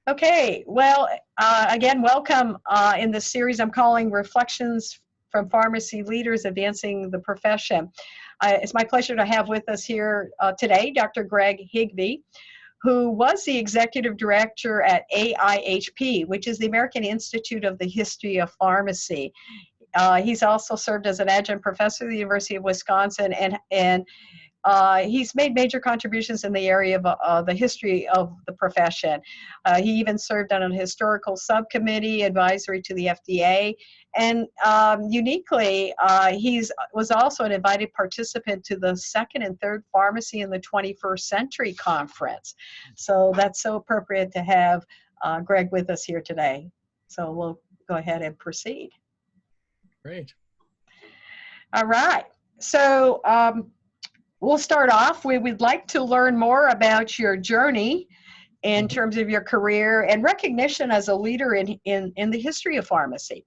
Okay, well, again, welcome in this series I'm calling Reflections from Pharmacy Leaders Advancing the Profession. It's my pleasure to have with us here today Dr. Greg Higby, who was the executive director at AIHP, which is the American Institute of the History of Pharmacy. He's also served as an adjunct professor at the University of Wisconsin, and he's made major contributions in the area of the history of the profession. He even served on a historical subcommittee advisory to the FDA. And uniquely, he was also an invited participant to the second and third Pharmacy in the 21st Century Conference. So that's so appropriate to have Greg with us here today. So we'll go ahead and proceed. Great. All right. So we'll start off. We would like to learn more about your journey in terms of your career and recognition as a leader in the history of pharmacy.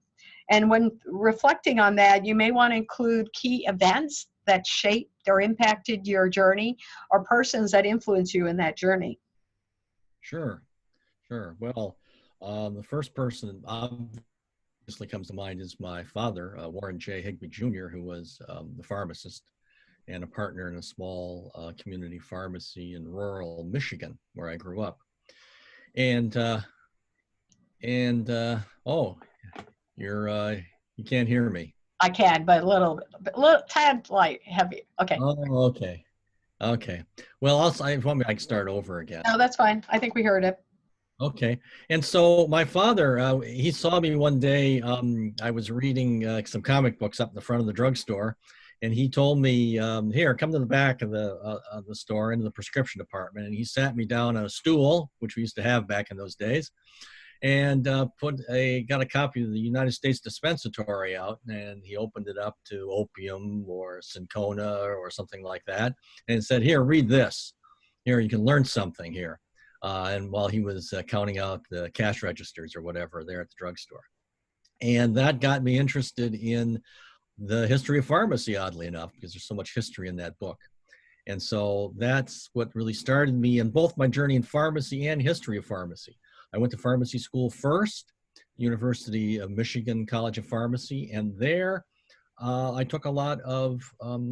And when reflecting on that, you may want to include key events that shaped or impacted your journey or persons that influenced you in that journey. Sure. Well, the first person obviously comes to mind is my father, Warren J. Higby Jr., who was the pharmacist and a partner in a small community pharmacy in rural Michigan, where I grew up. And oh, you can't hear me. I can, but a little tad light, heavy. Okay. Oh, okay. Well, if you want me, I can start over again. No, that's fine. I think we heard it. Okay. And so my father, he saw me one day. I was reading some comic books up in the front of the drugstore. And he told me, here, come to the back of the store into the prescription department. And he sat me down on a stool, which we used to have back in those days, and got a copy of the United States Dispensatory out. And he opened it up to opium or cinchona or something like that. And said, here, read this. Here, you can learn something here. And while he was counting out the cash registers or whatever there at the drugstore. And that got me interested in the history of pharmacy, oddly enough, because there's so much history in that book. And so that's what really started me in both my journey in pharmacy and history of pharmacy. I went to pharmacy school first, University of Michigan College of Pharmacy, and there I took a lot of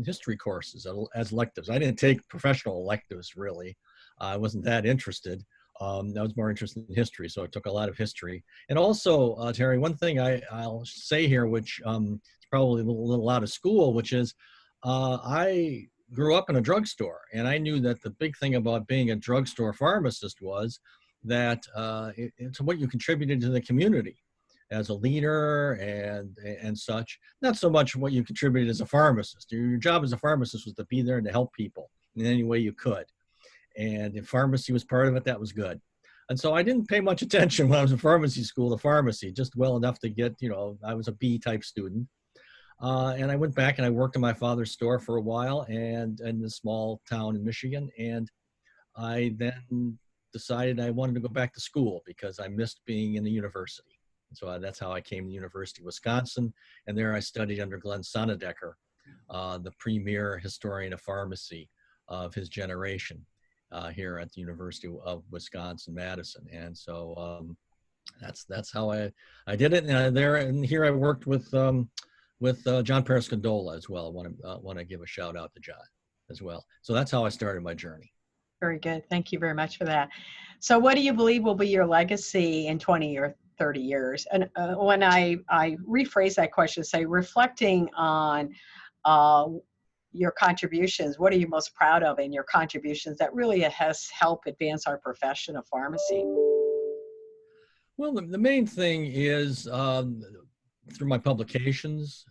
history courses as electives. I didn't take professional electives, really. I wasn't that interested. I was more interested in history, so I took a lot of history. And also, Terry, one thing I'll say here, which probably a little out of school, which is I grew up in a drugstore, and I knew that the big thing about being a drugstore pharmacist was that it's what you contributed to the community as a leader and such. Not so much what you contributed as a pharmacist. Your job as a pharmacist was to be there and to help people in any way you could. And if pharmacy was part of it, that was good. And so I didn't pay much attention when I was in pharmacy school to pharmacy, just well enough to get, I was a B type student. And I went back and I worked in my father's store for a while and in a small town in Michigan. And I then decided I wanted to go back to school because I missed being in the university. And so that's how I came to the University of Wisconsin. And there I studied under Glenn Sonnedecker, the premier historian of pharmacy of his generation here at the University of Wisconsin-Madison. And so that's how I did it. And here I worked with John Periscondola as well. I want to give a shout out to John as well. So that's how I started my journey. Very good. Thank you very much for that. So what do you believe will be your legacy in 20 or 30 years? And when I rephrase that question, say reflecting on your contributions, what are you most proud of in your contributions that really has helped advance our profession of pharmacy? Well, the main thing is through my publications,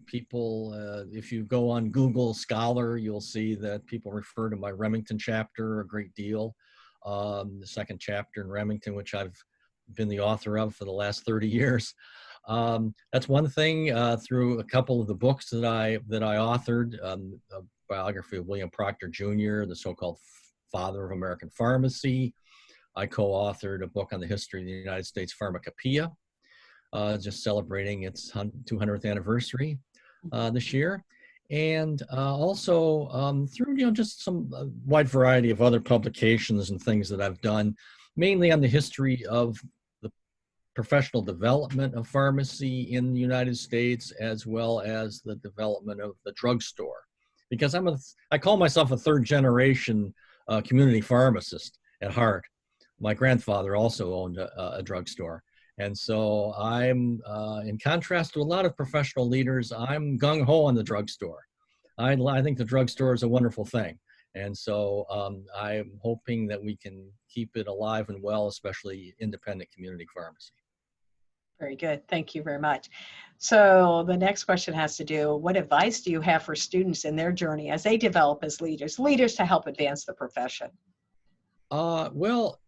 people, if you go on Google Scholar, you'll see that people refer to my Remington chapter a great deal. The second chapter in Remington, which I've been the author of for the last 30 years. That's one thing. Through a couple of the books that I authored, a biography of William Proctor Jr., the so-called father of American pharmacy. I co-authored a book on the history of the United States Pharmacopoeia, just celebrating its 200th anniversary this year. And also through just some wide variety of other publications and things that I've done. mainly on the history of the professional development of pharmacy in the United States, as well as the development of the drugstore. Because I call myself a third generation community pharmacist at heart. My grandfather also owned a drugstore. And so I'm, in contrast to a lot of professional leaders, I'm gung-ho on the drugstore. I think the drugstore is a wonderful thing. And so I'm hoping that we can keep it alive and well, especially independent community pharmacy. Very good. Thank you very much. So the next question has to do, what advice do you have for students in their journey as they develop as leaders to help advance the profession? Well,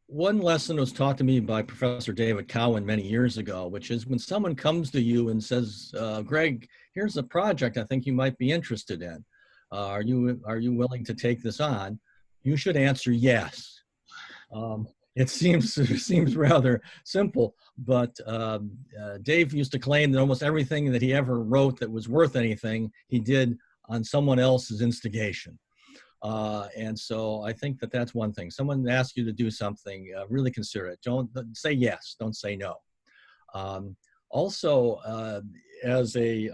one lesson was taught to me by Professor David Cowan many years ago, which is when someone comes to you and says, Greg, here's a project I think you might be interested in. Are you willing to take this on? You should answer yes. It seems rather simple, but Dave used to claim that almost everything that he ever wrote that was worth anything, he did on someone else's instigation. And so I think that that's one thing. Someone asks you to do something, really consider it. Don't say yes, don't say no. Also, as a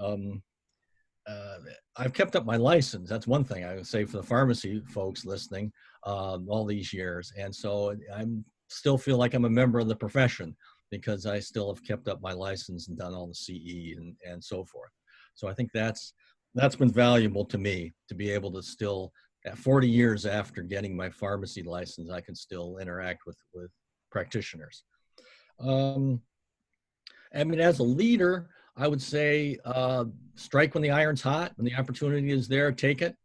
I've kept up my license. That's one thing I would say for the pharmacy folks listening all these years. And so I still feel like I'm a member of the profession because I still have kept up my license and done all the CE and so forth. So I think that's been valuable to me to be able to still, at 40 years after getting my pharmacy license, I can still interact with practitioners. I mean, as a leader, I would say strike when the iron's hot. When the opportunity is there, take it.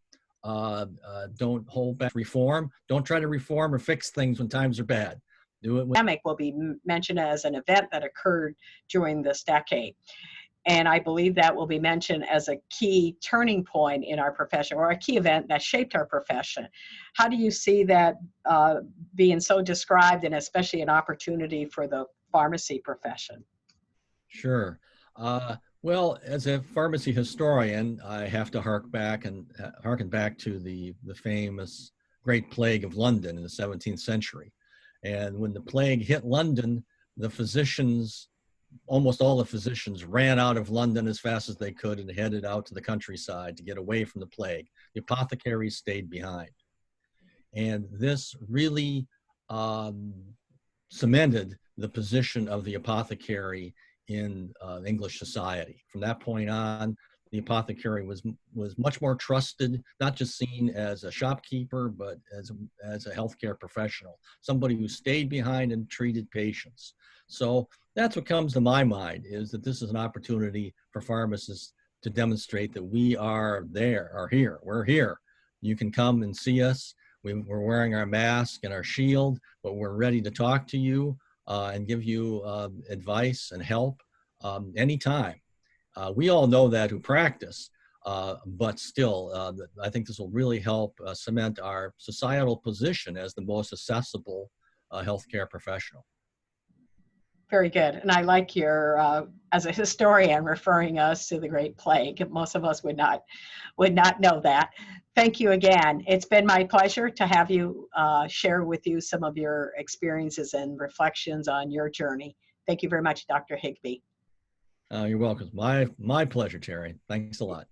Don't hold back reform. Don't try to reform or fix things when times are bad. Do it. Pandemic will be mentioned as an event that occurred during this decade. And I believe that will be mentioned as a key turning point in our profession, or a key event that shaped our profession. How do you see that being so described, and especially an opportunity for the pharmacy profession? Sure. Well, as a pharmacy historian, I have to harken back to the famous Great Plague of London in the 17th century. And when the plague hit London, the physicians, almost all the physicians, ran out of London as fast as they could and headed out to the countryside to get away from the plague. The apothecaries stayed behind. And this really cemented the position of the apothecary in English society. From that point on, the apothecary was much more trusted, not just seen as a shopkeeper, but as a healthcare professional, somebody who stayed behind and treated patients. So that's what comes to my mind, is that this is an opportunity for pharmacists to demonstrate that we are here. We're here. You can come and see us. We're wearing our mask and our shield, but we're ready to talk to you and give you advice and help anytime. We all know that who practice, but still, I think this will really help cement our societal position as the most accessible healthcare professional. Very good. And I like your, as a historian, referring us to the Great Plague. Most of us would not know that. Thank you again. It's been my pleasure to have you share with you some of your experiences and reflections on your journey. Thank you very much, Dr. Higby. You're welcome. My pleasure, Terry. Thanks a lot.